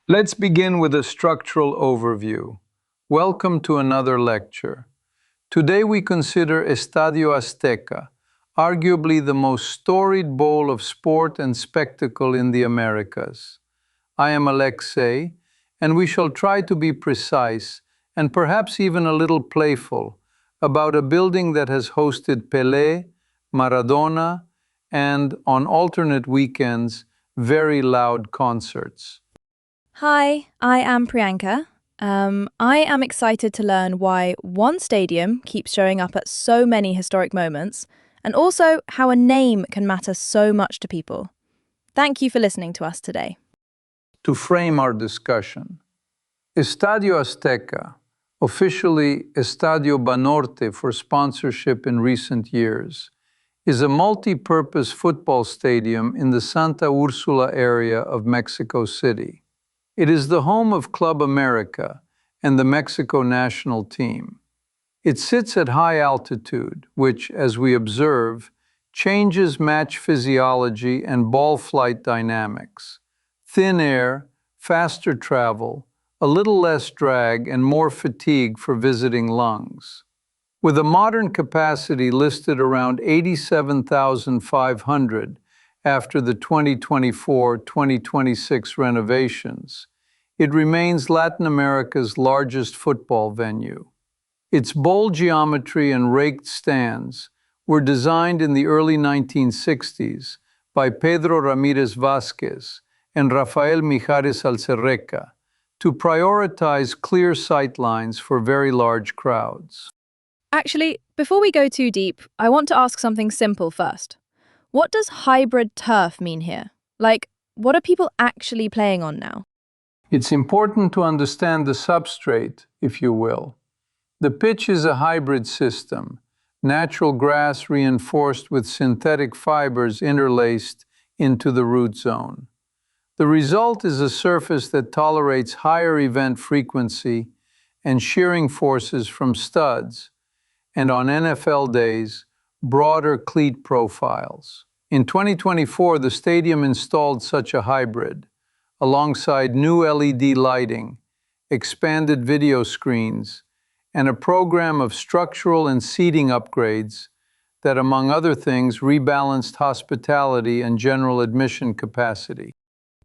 Let's begin with a structural overview. Welcome to another lecture. Today we consider Estadio Azteca, arguably the most storied bowl of sport and spectacle in the Americas. I am Alexei, and we shall try to be precise and perhaps even a little playful about a building that has hosted Pelé, Maradona, and, on alternate weekends, very loud concerts. Hi, I am Priyanka. I am excited to learn why one stadium keeps showing up at so many historic moments, and also how a name can matter so much to people. Thank you for listening to us today. To frame our discussion, Estadio Azteca, officially Estadio Banorte for sponsorship in recent years, is a multi-purpose football stadium in the Santa Ursula area of Mexico City. It is the home of Club America and the Mexico national team. It sits at high altitude, which, as we observe, changes match physiology and ball flight dynamics. Thin air, faster travel, a little less drag, and more fatigue for visiting lungs. With a modern capacity listed around 87,500 after the 2024-2026 renovations, it remains Latin America's largest football venue. Its bold geometry and raked stands were designed in the early 1960s by Pedro Ramirez Vázquez and Rafael Mijares Alcerreca to prioritize clear sightlines for very large crowds. Actually, before we go too deep, I want to ask something simple first. What does hybrid turf mean here? Like, what are people actually playing on now? It's important to understand the substrate, if you will. The pitch is a hybrid system, natural grass reinforced with synthetic fibers interlaced into the root zone. The result is a surface that tolerates higher event frequency and shearing forces from studs, and on NFL days, broader cleat profiles. In 2024, the stadium installed such a hybrid, alongside new LED lighting, expanded video screens, and a program of structural and seating upgrades that, among other things, rebalanced hospitality and general admission capacity.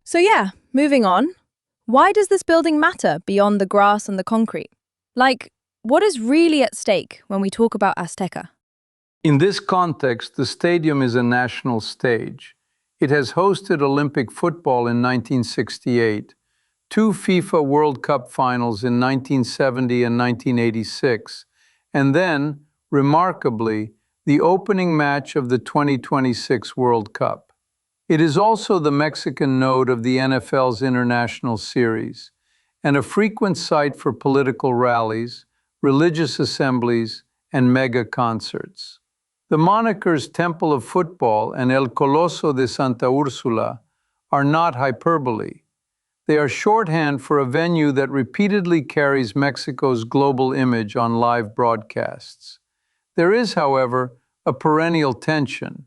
So yeah, moving on. Why does this building matter beyond the grass and the concrete? Like, what is really at stake when we talk about Azteca? In this context, the stadium is a national stage. It has hosted Olympic football in 1968, two FIFA World Cup finals in 1970 and 1986, and then, remarkably, the opening match of the 2026 World Cup. It is also the Mexican node of the NFL's International Series, and a frequent site for political rallies, religious assemblies, and mega concerts. The monikers Temple of Football and El Coloso de Santa Ursula are not hyperbole. They are shorthand for a venue that repeatedly carries Mexico's global image on live broadcasts. There is, however, a perennial tension: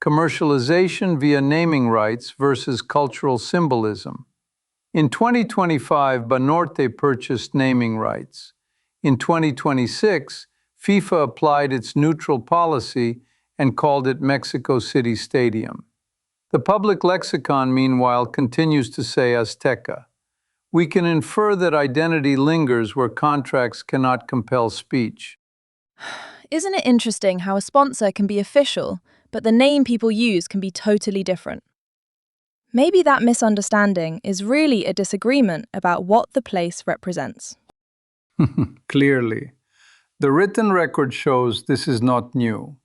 commercialization via naming rights versus cultural symbolism. In 2025, Banorte purchased naming rights. In 2026, FIFA applied its neutral policy and called it Mexico City Stadium. The public lexicon, meanwhile, continues to say Azteca. We can infer that identity lingers where contracts cannot compel speech. Isn't it interesting how a sponsor can be official, but the name people use can be totally different? Maybe that misunderstanding is really a disagreement about what the place represents. Clearly. The written record shows this is not new.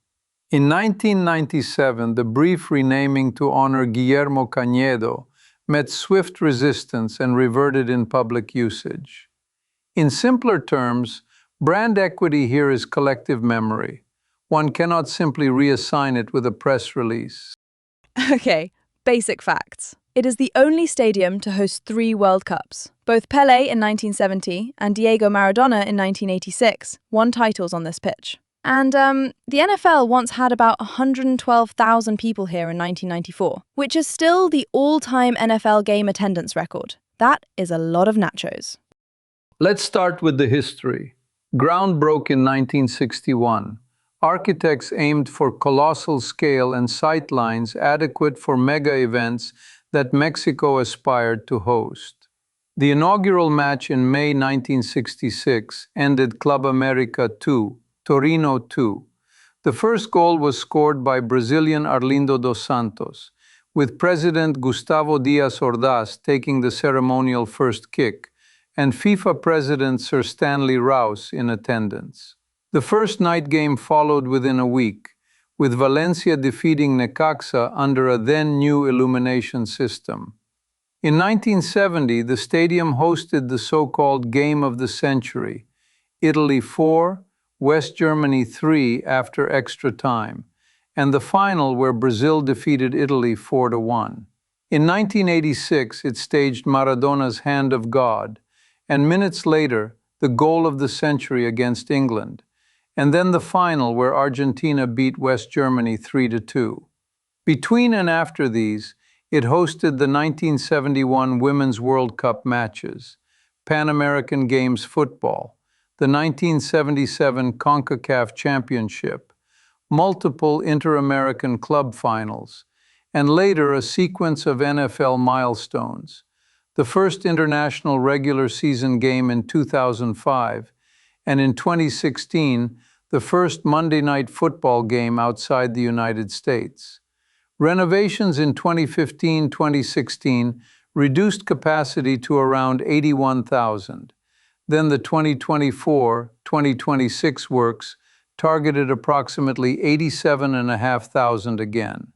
In 1997, the brief renaming to honor Guillermo Cañedo met swift resistance and reverted in public usage. In simpler terms, brand equity here is collective memory. One cannot simply reassign it with a press release. Okay, basic facts. It is the only stadium to host 3 World Cups. Both Pelé in 1970 and Diego Maradona in 1986 won titles on this pitch. And the NFL once had about 112,000 people here in 1994, which is still the all-time NFL game attendance record. That is a lot of nachos. Let's start with the history. Ground broke in 1961. Architects aimed for colossal scale and sightlines adequate for mega events that Mexico aspired to host. The inaugural match in May 1966 ended Club America 2, Torino 2. The first goal was scored by Brazilian Arlindo dos Santos, with President Gustavo Dias Ordaz taking the ceremonial first kick, and FIFA President Sir Stanley Rouse in attendance. The first night game followed within a week, with Valencia defeating Necaxa under a then-new illumination system. In 1970, the stadium hosted the so-called Game of the Century, Italy 4, West Germany 3 after extra time, and the final where Brazil defeated Italy 4-1. In 1986, it staged Maradona's Hand of God, and minutes later, the goal of the century against England, and then the final where Argentina beat West Germany 3-2. Between and after these, it hosted the 1971 Women's World Cup matches, Pan American Games football, the 1977 CONCACAF Championship, multiple Inter-American club finals, and later a sequence of NFL milestones, the first international regular season game in 2005, and in 2016, the first Monday Night Football game outside the United States. Renovations in 2015-2016 reduced capacity to around 81,000. Then the 2024-2026 works targeted approximately 87,500 again.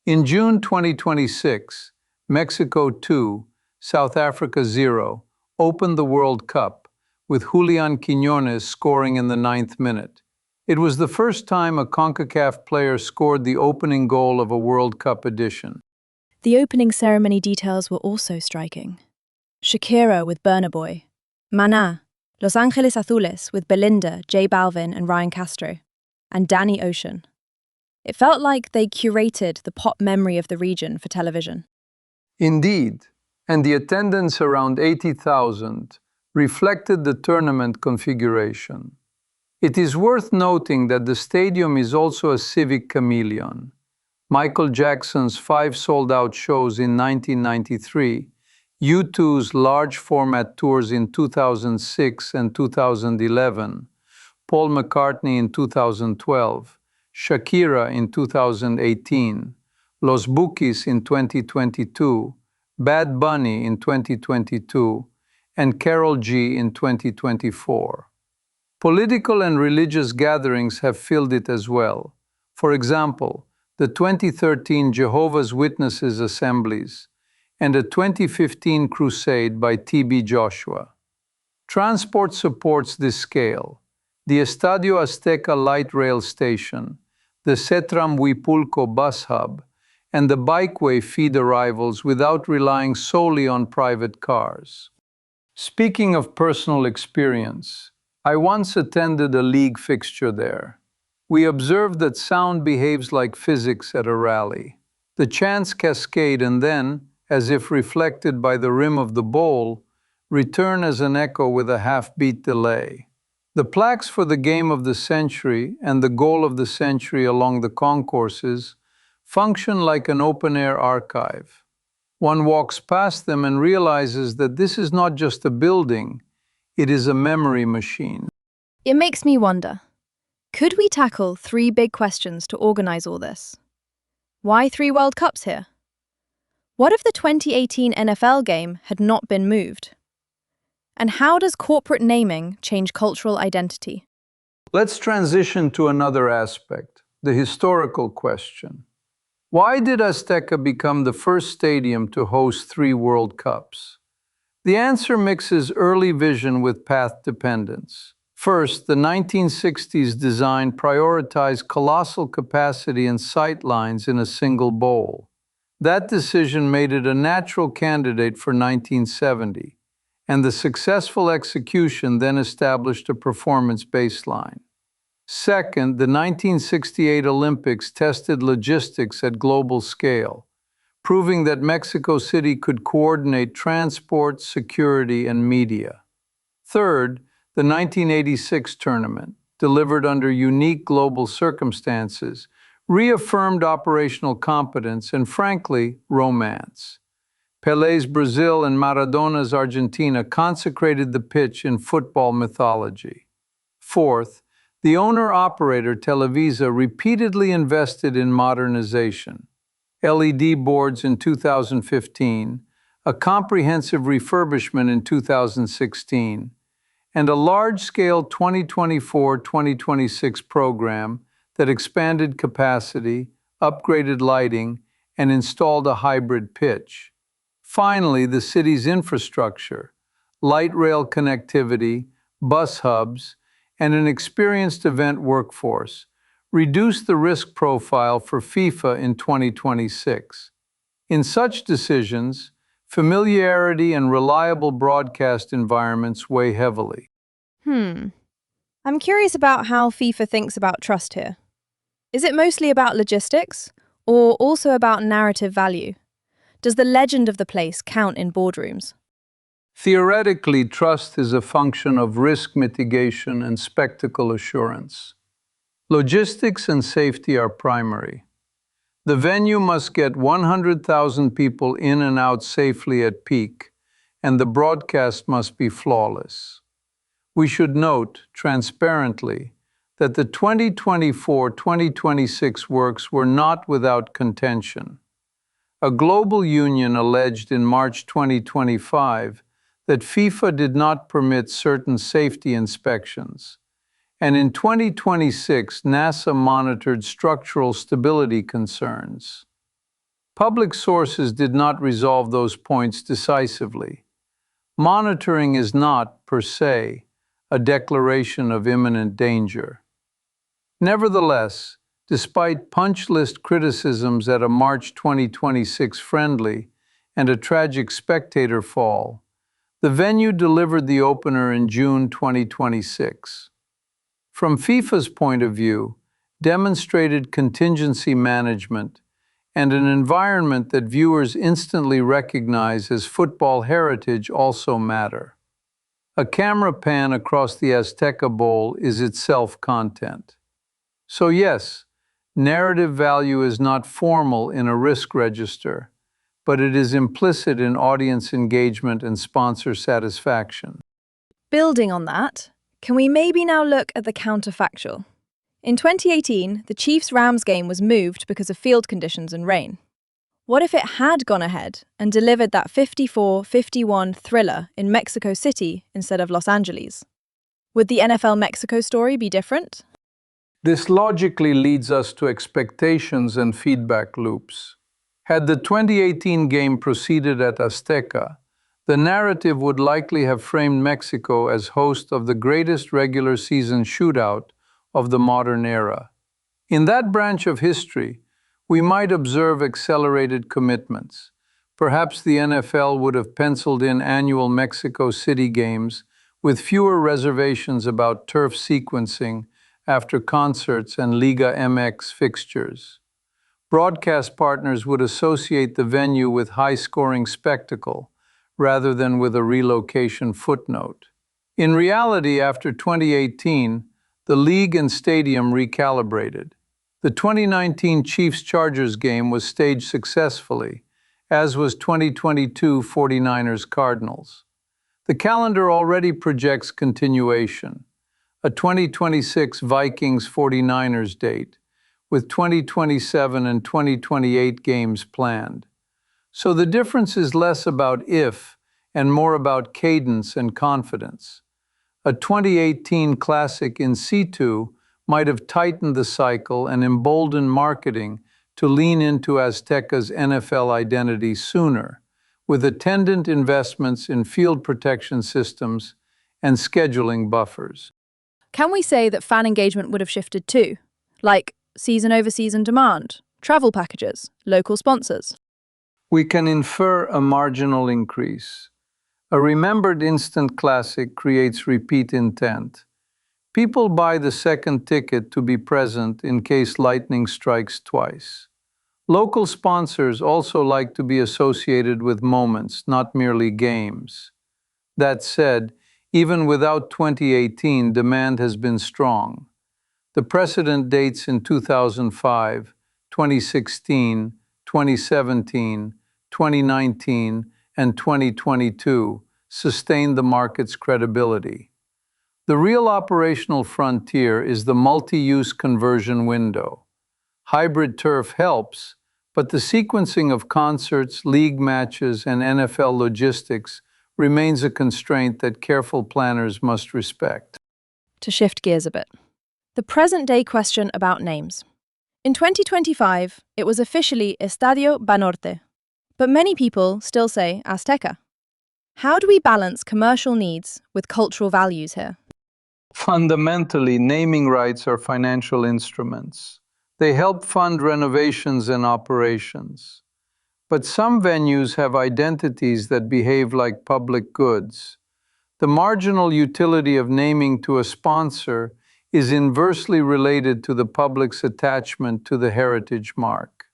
In June 2026, Mexico 2, South Africa 0 opened the World Cup, with Julian Quiñones scoring in the 9th minute. It was the first time a CONCACAF player scored the opening goal of a World Cup edition. The opening ceremony details were also striking. Shakira with Burna Boy, Maná, Los Angeles Azules with Belinda, J Balvin and Ryan Castro, and Danny Ocean. It felt like they curated the pop memory of the region for television. Indeed, and the attendance around 80,000 reflected the tournament configuration. It is worth noting that the stadium is also a civic chameleon. Michael Jackson's 5 sold-out shows in 1993, U2's large-format tours in 2006 and 2011, Paul McCartney in 2012, Shakira in 2018, Los Bukis in 2022, Bad Bunny in 2022, and Karol G in 2024. Political and religious gatherings have filled it as well. For example, the 2013 Jehovah's Witnesses assemblies and a 2015 crusade by T.B. Joshua. Transport supports this scale. The Estadio Azteca light rail station, the Cetram Huipulco bus hub, and the bikeway feed arrivals without relying solely on private cars. Speaking of personal experience, I once attended a league fixture there. We observed that sound behaves like physics at a rally. The chants cascade and then, as if reflected by the rim of the bowl, return as an echo with a half-beat delay. The plaques for the game of the century and the goal of the century along the concourses function like an open-air archive. One walks past them and realizes that this is not just a building, it is a memory machine. It makes me wonder, could we tackle 3 big questions to organize all this? Why 3 World Cups here? What if the 2018 NFL game had not been moved? And how does corporate naming change cultural identity? Let's transition to another aspect, the historical question. Why did Azteca become the first stadium to host 3 World Cups? The answer mixes early vision with path dependence. First, the 1960s design prioritized colossal capacity and sightlines in a single bowl. That decision made it a natural candidate for 1970, and the successful execution then established a performance baseline. Second, the 1968 Olympics tested logistics at global scale. proving that Mexico City could coordinate transport, security, and media. Third, the 1986 tournament, delivered under unique global circumstances, reaffirmed operational competence and, frankly, romance. Pelé's Brazil and Maradona's Argentina consecrated the pitch in football mythology. Fourth, the owner-operator Televisa repeatedly invested in modernization. LED boards in 2015, a comprehensive refurbishment in 2016, and a large-scale 2024-2026 program that expanded capacity, upgraded lighting, and installed a hybrid pitch. Finally, the city's infrastructure, light rail connectivity, bus hubs, and an experienced event workforce reduced the risk profile for FIFA in 2026. In such decisions, familiarity and reliable broadcast environments weigh heavily. I'm curious about how FIFA thinks about trust here. Is it mostly about logistics, or also about narrative value? Does the legend of the place count in boardrooms? Theoretically, trust is a function of risk mitigation and spectacle assurance. Logistics and safety are primary. The venue must get 100,000 people in and out safely at peak, and the broadcast must be flawless. We should note, transparently, that the 2024-2026 works were not without contention. A global union alleged in March 2025 that FIFA did not permit certain safety inspections, and in 2026 NASA monitored structural stability concerns. Public sources did not resolve those points decisively. Monitoring is not, per se, a declaration of imminent danger. Nevertheless, despite punch list criticisms at a March 2026 friendly and a tragic spectator fall, the venue delivered the opener in June 2026. From FIFA's point of view, demonstrated contingency management and an environment that viewers instantly recognize as football heritage also matter. A camera pan across the Azteca Bowl is itself content. So yes, narrative value is not formal in a risk register, but it is implicit in audience engagement and sponsor satisfaction. Building on that, can we maybe now look at the counterfactual? In 2018, the Chiefs-Rams game was moved because of field conditions and rain. What if it had gone ahead and delivered that 54-51 thriller in Mexico City instead of Los Angeles? Would the NFL Mexico story be different? This logically leads us to expectations and feedback loops. Had the 2018 game proceeded at Azteca, the narrative would likely have framed Mexico as host of the greatest regular season shootout of the modern era. In that branch of history, we might observe accelerated commitments. Perhaps the NFL would have penciled in annual Mexico City games with fewer reservations about turf sequencing after concerts and Liga MX fixtures. Broadcast partners would associate the venue with high-scoring spectacle rather than with a relocation footnote. In reality, after 2018, the league and stadium recalibrated. The 2019 Chiefs-Chargers game was staged successfully, as was 2022 49ers-Cardinals. The calendar already projects continuation, a 2026 Vikings-49ers date, with 2027 and 2028 games planned. So the difference is less about if and more about cadence and confidence. A 2018 classic in situ might have tightened the cycle and emboldened marketing to lean into Azteca's NFL identity sooner, with attendant investments in field protection systems and scheduling buffers. Can we say that fan engagement would have shifted too? Like season-over-season demand, travel packages, local sponsors? We can infer a marginal increase. A remembered instant classic creates repeat intent. People buy the second ticket to be present in case lightning strikes twice. Local sponsors also like to be associated with moments, not merely games. That said, even without 2018, demand has been strong. The precedent dates in 2005, 2016, 2017, 2019, and 2022 sustained the market's credibility. The real operational frontier is the multi-use conversion window. Hybrid turf helps, but the sequencing of concerts, league matches, and NFL logistics remains a constraint that careful planners must respect. To shift gears a bit. The present-day question about names. In 2025, it was officially Estadio Banorte, but many people still say Azteca. How do we balance commercial needs with cultural values here? Fundamentally, naming rights are financial instruments. They help fund renovations and operations. But some venues have identities that behave like public goods. The marginal utility of naming to a sponsor is inversely related to the public's attachment to the heritage mark.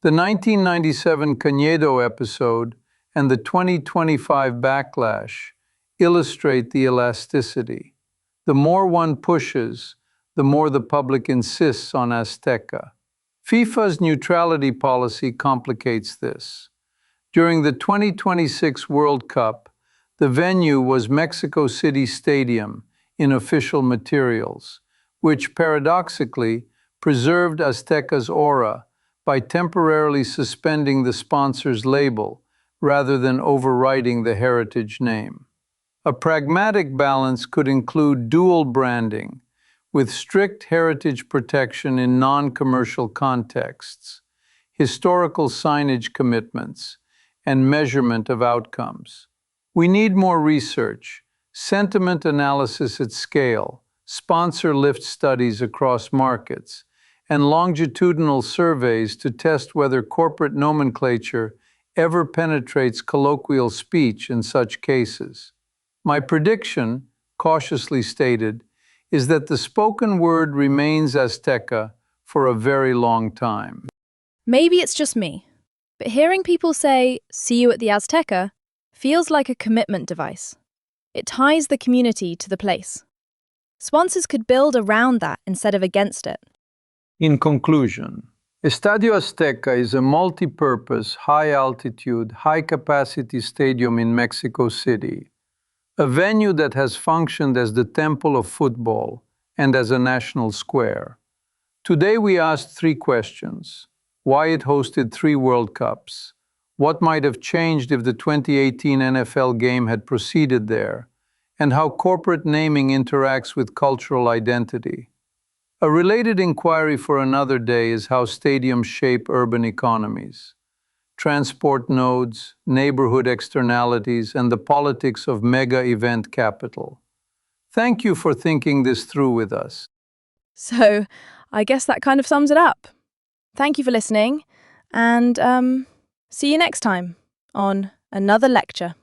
The 1997 Cañedo episode and the 2025 backlash illustrate the elasticity. The more one pushes, the more the public insists on Azteca. FIFA's neutrality policy complicates this. During the 2026 World Cup, the venue was Mexico City Stadium in official materials, which paradoxically preserved Azteca's aura by temporarily suspending the sponsor's label rather than overriding the heritage name. A pragmatic balance could include dual branding, with strict heritage protection in non-commercial contexts, historical signage commitments, and measurement of outcomes. We need more research, sentiment analysis at scale, sponsor lift studies across markets, and longitudinal surveys to test whether corporate nomenclature ever penetrates colloquial speech in such cases. My prediction, cautiously stated, is that the spoken word remains Azteca for a very long time. Maybe it's just me, but hearing people say, "See you at the Azteca," feels like a commitment device. It ties the community to the place. Sponsors could build around that instead of against it. In conclusion, Estadio Azteca is a multi-purpose, high-altitude, high-capacity stadium in Mexico City, a venue that has functioned as the temple of football and as a national square. Today we asked 3 questions: why it hosted 3 World Cups, what might have changed if the 2018 NFL game had proceeded there, and how corporate naming interacts with cultural identity. A related inquiry for another day is how stadiums shape urban economies. Transport nodes, neighborhood externalities, and the politics of mega-event capital. Thank you for thinking this through with us. So, I guess that kind of sums it up. Thank you for listening, and see you next time on another lecture.